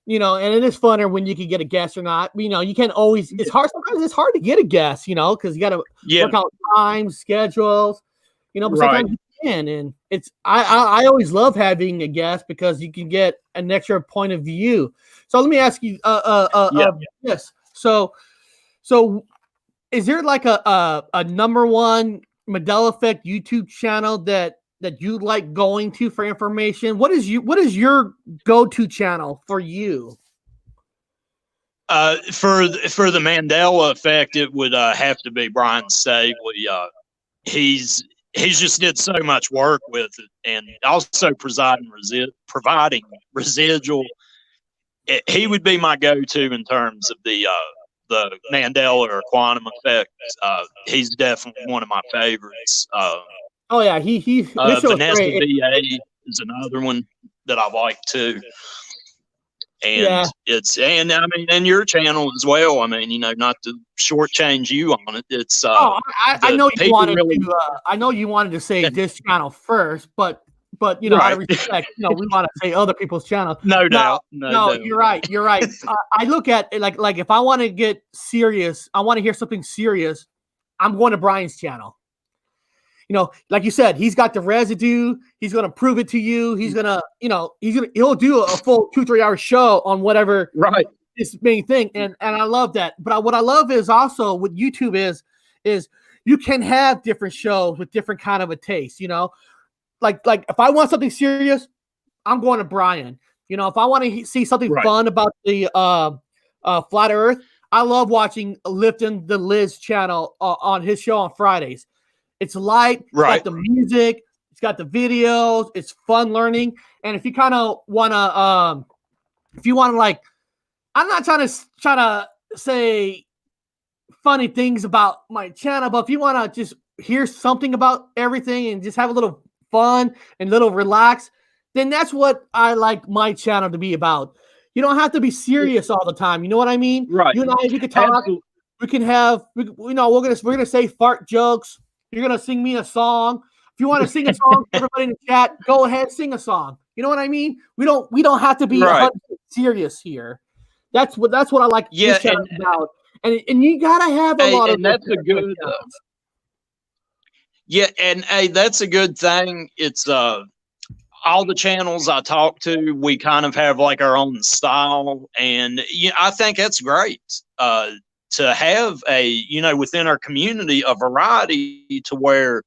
And it is funner when you can get a guest or not. You can't always. It's hard. Sometimes it's hard to get a guest. Because you got to work out times, schedules. But sometimes you can. And it's I always love having a guest because you can get an extra point of view. So let me ask you. Yes. So is there like a number one Mandela Effect YouTube channel that you like going to for information? What is your go-to channel for you? For the Mandela Effect, it would have to be Brian Stavely. He's just did so much work with it, and also providing residual. He would be my go-to in terms of the Mandela or quantum effect. He's definitely one of my favorites. Oh yeah, he Vanessa VA is another one that I like too. And and your channel as well. I mean, not to shortchange you on it. It's I know you wanted to. I know you wanted to say this channel first, but out of respect, we want to say other people's channels. No doubt. You're right. I look at it like if I want to get serious, I want to hear something serious, I'm going to Brian's channel. like you said, he's got the residue. He's gonna prove it to you. He's gonna, he'll do a full 2-3 hour show on whatever Right. this main thing, and I love that. But what I love is also what YouTube is you can have different shows with different kind of a taste. Like if I want something serious, I'm going to Brian. If I want to see something fun about the flat Earth, I love watching Lifting the Lids channel on his show on Fridays. It's light, it's got the music, it's got the videos, it's fun learning. And if you kind of want to, like, I'm not trying to say funny things about my channel, but if you want to just hear something about everything and just have a little fun and little relax, then that's what I like my channel to be about. You don't have to be serious all the time. You know what I mean? Right. You and I, we can talk. Absolutely. We can have, we're gonna say fart jokes. You're gonna sing me a song. If you want to sing a song, everybody in the chat, go ahead, sing a song. You know what I mean? We don't have to be serious here. That's what I like this channel about. And you gotta have a lot of. And that's a good. That's a good thing. It's all the channels I talk to, we kind of have like our own style, and I think that's great. To have within our community a variety to where,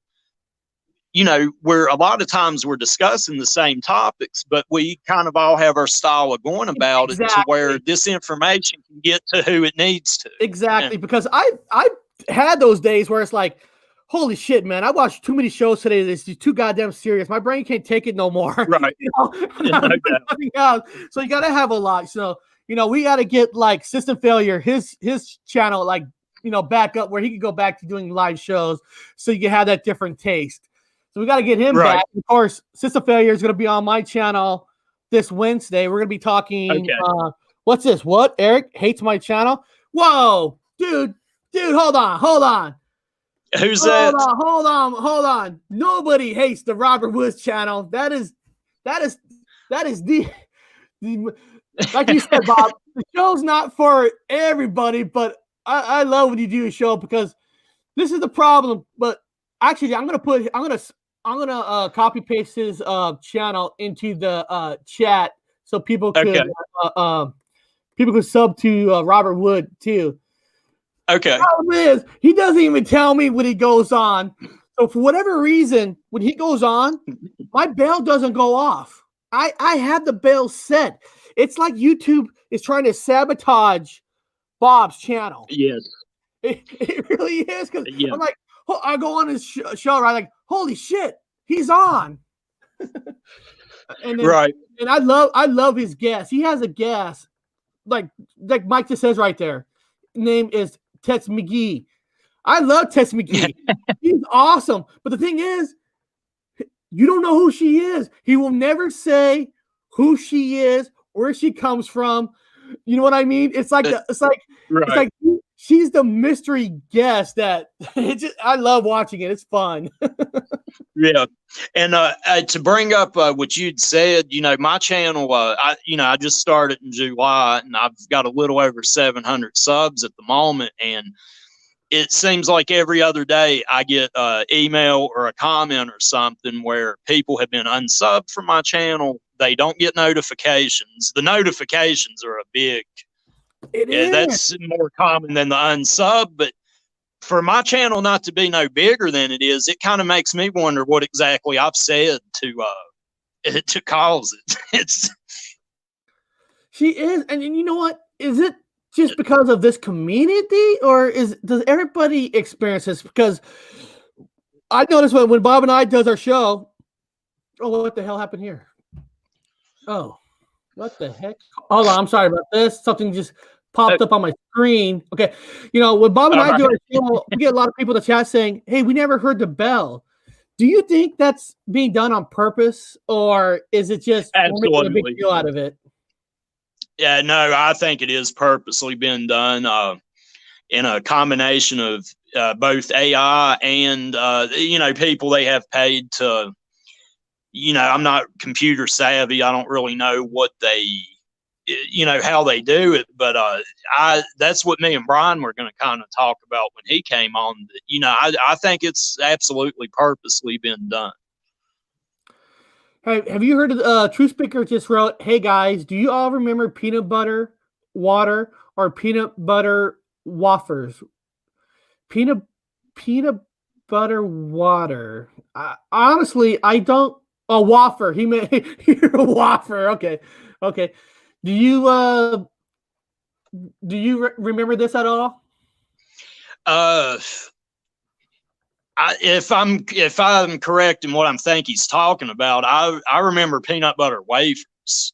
where a lot of times we're discussing the same topics, but we kind of all have our style of going about it to where this information can get to who it needs to. Exactly, because I had those days where it's like, holy shit, man, I watched too many shows today. This is too goddamn serious. My brain can't take it no more. Right. Nothing else. So you got to have a lot. So, we got to get like System Failure, his channel, like, back up where he can go back to doing live shows so you can have that different taste. So we got to get him back. Of course, System Failure is going to be on my channel this Wednesday. We're going to be talking. What's this? What? Eric hates my channel? Whoa, dude, hold on. Who's that? Hold on. Nobody hates the Robert Woods channel. That is the like you said, Bob, the show's not for everybody, but I love when you do a show because this is the problem. But actually, I'm gonna copy paste his channel into the chat so people could sub to Robert Wood too. Okay. The problem is he doesn't even tell me when he goes on. So for whatever reason, when he goes on, my bell doesn't go off. I have the bell set. It's like YouTube is trying to sabotage Bob's channel. Yes. It really is. Because I'm like, I go on his show, right? Like, holy shit, he's on. And I love his guest. He has a guest, like Mike just says right there. Name is Tess McGee. I love Tess McGee. She's awesome. But the thing is, you don't know who she is. He will never say who she is, where she comes from. You know what I mean? It's like she's the mystery guest that I love watching it. It's fun. Yeah. And to bring up what you'd said, my channel, I just started in July and I've got a little over 700 subs at the moment. And it seems like every other day I get an email or a comment or something where people have been unsubbed from my channel. They don't get notifications. The notifications are a big, that's more common than the unsub, but for my channel not to be no bigger than it is, it kind of makes me wonder what exactly I've said to cause it. She is, and you know what? Is it just because of this community, or does everybody experience this? Because I noticed when Bob and I does our show. Oh, what the hell happened here? Oh, what the heck? Hold on, I'm sorry about this. Something just popped up on my screen. Okay, when Bob and I do our show, we get a lot of people in the chat saying, "Hey, we never heard the bell." Do you think that's being done on purpose, or is it just making a big deal out of it? Yeah, no, I think it is purposely been done in a combination of both AI and people they have paid to. I'm not computer savvy. I don't really know what they you know, how they do it. But that's what me and Brian were going to kind of talk about when he came on. You know, I think it's absolutely purposely been done. Hey, have you heard of True Speaker just wrote, "Hey guys, do you all remember peanut butter water or peanut butter wafers? Peanut peanut butter water. Honestly, I don't. A wafer. He meant you're a wafer. Okay, okay. Do you remember this at all? If I'm correct in what I'm think he's talking about, I remember peanut butter wafers.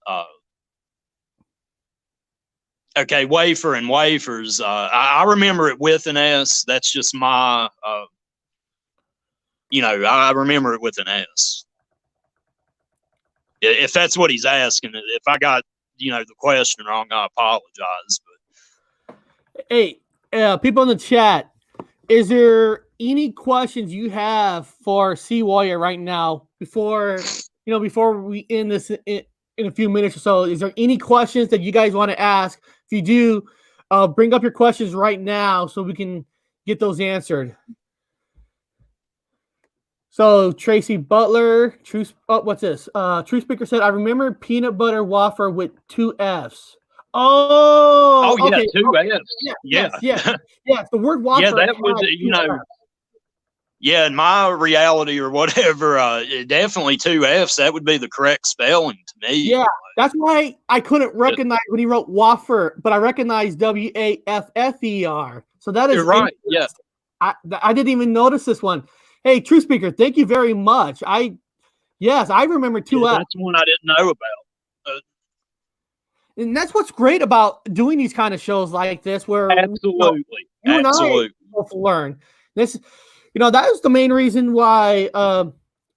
Okay, wafer and wafers. I remember it with an S. That's just my, you know, I remember it with an S. If that's what he's asking, if I got, you know, the question wrong, I apologize. But hey, people in the chat, is there any questions you have for C Warrior right now before we end this in a few minutes or so? Is there any questions that you guys want to ask? If you do, bring up your questions right now so we can get those answered. So Tracy Butler, what's this? True Speaker said, "I remember peanut butter wafer with 2 Fs." Oh, yeah, okay, 2 okay. Fs. Yeah. The word wafer. Yeah, that was, you know, yeah, in my reality or whatever, definitely 2 Fs. That would be the correct spelling to me. Yeah, that's why I couldn't recognize when he wrote wafer, but I recognized WAFFER. So that is You're right. Yeah. I didn't even notice this one. Hey, True Speaker, thank you very much. I remember 2 Fs. That's one I didn't know about. And that's what's great about doing these kind of shows like this, where absolutely, you and I both learn. This, that is the main reason why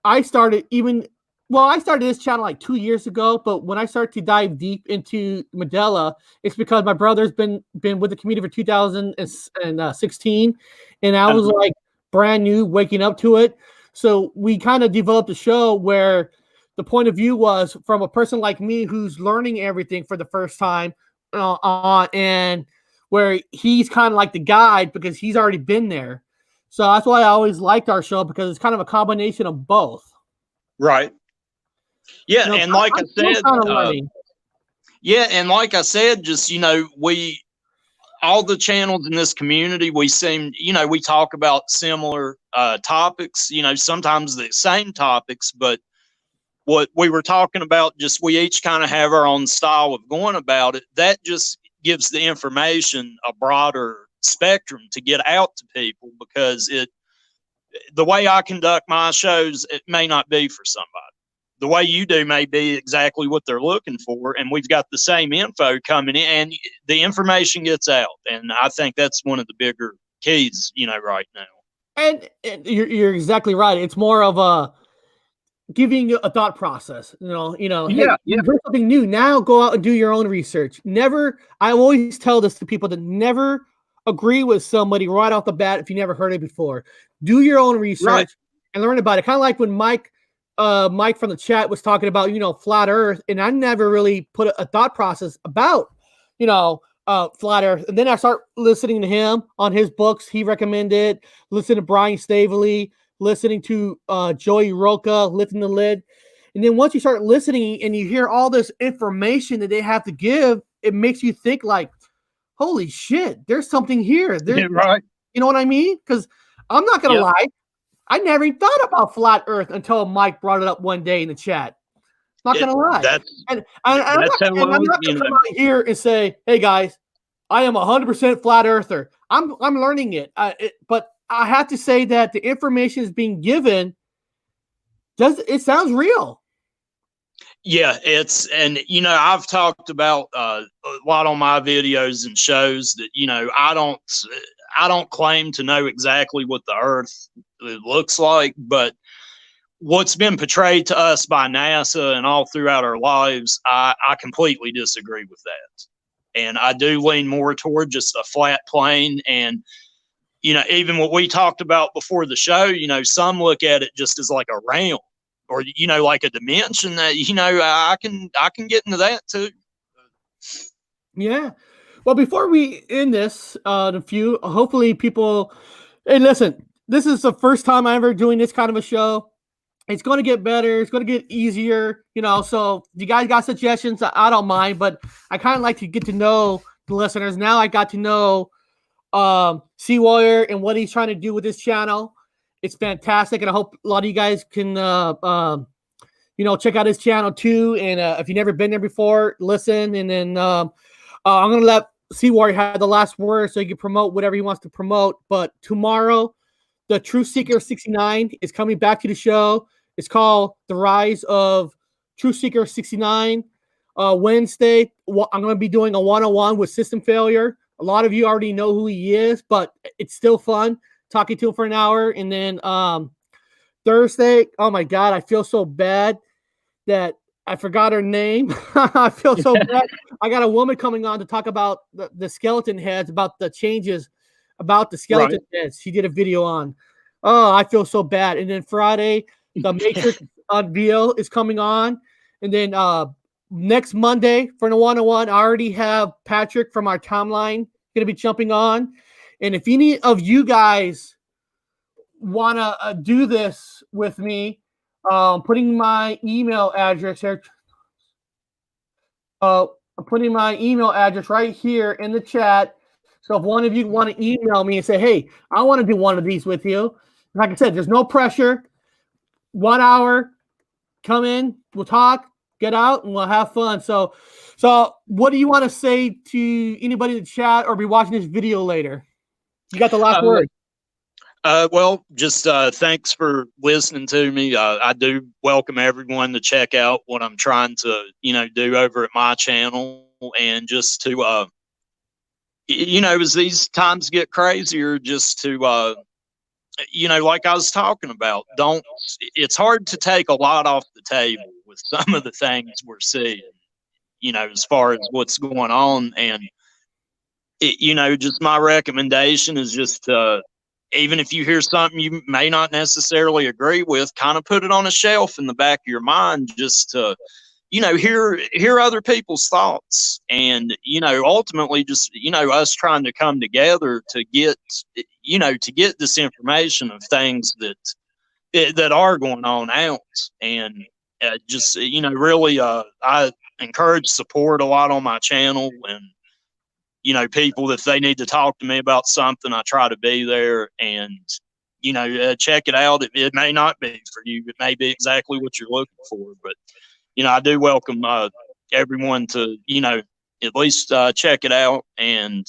I started I started this channel like 2 years ago, but when I started to dive deep into Mandela, it's because my brother's been with the community for 2016, and I was like brand new, waking up to it. So we kind of developed a show where the point of view was from a person like me who's learning everything for the first time, and where he's kind of like the guide because he's already been there. So that's why I always liked our show, because it's kind of a combination of both. Right. Yeah, and like I said, and like I said, just, all the channels in this community, we seem, we talk about similar topics, sometimes the same topics, but what we were talking about, just we each kind of have our own style of going about it. That just gives the information a broader spectrum to get out to people, because the way I conduct my shows, it may not be for somebody. The way you do may be exactly what they're looking for, and we've got the same info coming in, and the information gets out. And I think that's one of the bigger keys, right now. And you're exactly right. It's more of a giving you a thought process, hey, you've heard something new. Now go out and do your own research. I always tell this to people, to never agree with somebody right off the bat if you never heard it before. Do your own research and learn about it. Kind of like when Mike from the chat was talking about, flat Earth, and I never really put a thought process about, flat Earth. And then I start listening to him on his books he recommended, listening to Brian Staveley, listening to Joey Roca, Lifting the Lid. And then once you start listening and you hear all this information that they have to give, it makes you think like, holy shit, there's something here. Right. You know what I mean? Because I'm not going to lie. I never even thought about flat Earth until Mike brought it up one day in the chat. Not going to lie. I'm not going to come out here and say, hey guys, I am 100% flat earther. I'm learning it. But I have to say that the information is being given. It sounds real? Yeah, I've talked about a lot on my videos and shows that, I don't claim to know exactly what the Earth looks like, but what's been portrayed to us by NASA and all throughout our lives, I completely disagree with that. And I do lean more toward just a flat plane. And, even what we talked about before the show, some look at it just as like a realm, or, like a dimension that, I can get into that too. Yeah. Well, before we end this, hopefully people, hey, listen, this is the first time I'm ever doing this kind of a show. It's going to get better. It's going to get easier, so if you guys got suggestions, I don't mind, but I kind of like to get to know the listeners. Now I got to know Sea Warrior and what he's trying to do with his channel. It's fantastic, and I hope a lot of you guys can check out his channel too. And if you've never been there before, listen. And then I'm gonna let Sea Warrior have the last word so he can promote whatever he wants to promote. But tomorrow, the Truth Seeker 69 is coming back to the show. It's called The Rise of Truth Seeker 69. Wednesday, I'm going to be doing a one-on-one with System Failure. A lot of you already know who he is, but it's still fun talking to him for an hour. And then Thursday, oh my God, I feel so bad that I forgot her name. I feel so bad. I got a woman coming on to talk about the skeleton heads, about the changes about the skeleton heads. She did a video on. Oh, I feel so bad. And then Friday, the Matrix Unveil is coming on. And then next Monday for the one-on-one, I already have Patrick from our timeline going to be jumping on. And if any of you guys want to do this with me, putting my email address here. I'm putting my email address right here in the chat. So if one of you want to email me and say, hey, I want to do one of these with you. Like I said, there's no pressure. 1 hour, come in, we'll talk, get out, and we'll have fun. So what do you want to say to anybody in the chat or be watching this video later? You got the last word. Well, just thanks for listening to me. I do welcome everyone to check out what I'm trying to, do over at my channel, and just to, as these times get crazier, just to, like I was talking about, it's hard to take a lot off the table with some of the things we're seeing, as far as what's going on. And, just my recommendation is just, even if you hear something you may not necessarily agree with, kind of put it on a shelf in the back of your mind, just to, hear other people's thoughts. And, ultimately just, us trying to come together to get, to get this information of things that are going on out. And just, really, I encourage support a lot on my channel. And, people, if they need to talk to me about something, I try to be there. And, check it out. It may not be for you. It may be exactly what you're looking for. But, I do welcome everyone to, at least check it out. And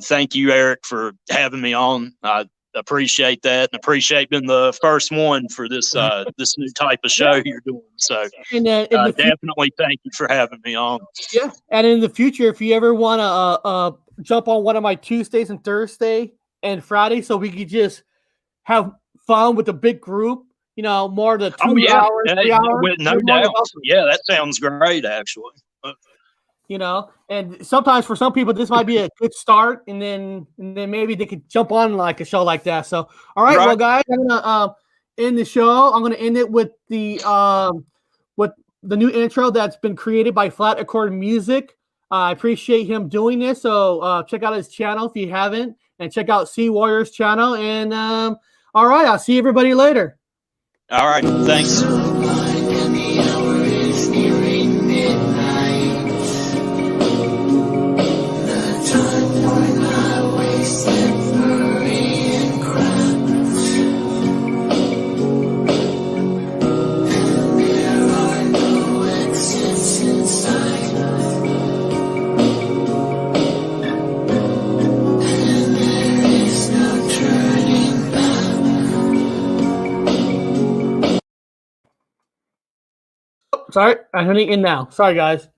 thank you, Eric, for having me on. I appreciate that, and appreciate being the first one for this this new type of show you're doing. So definitely thank you for having me on. Yeah, and in the future, if you ever want to jump on one of my Tuesdays and Thursday and Friday, so we could just have fun with a big group, more than 2 hours, 3 hours. With no doubt. Yeah, that sounds great, actually. And sometimes for some people this might be a good start, and then maybe they could jump on like a show like that. So all right. Well, guys, I'm gonna end the show. I'm gonna end it with the new intro that's been created by Flat Accord Music. I appreciate him doing this, so check out his channel if you haven't, and check out Sea Warrior's channel. And all right, I'll see everybody later. All right, thanks. And the hour is nearing midnight. The time for not wasted worry and craft. And there are no exits inside. And there is no turning back. Sorry, I'm turning in now. Sorry, guys.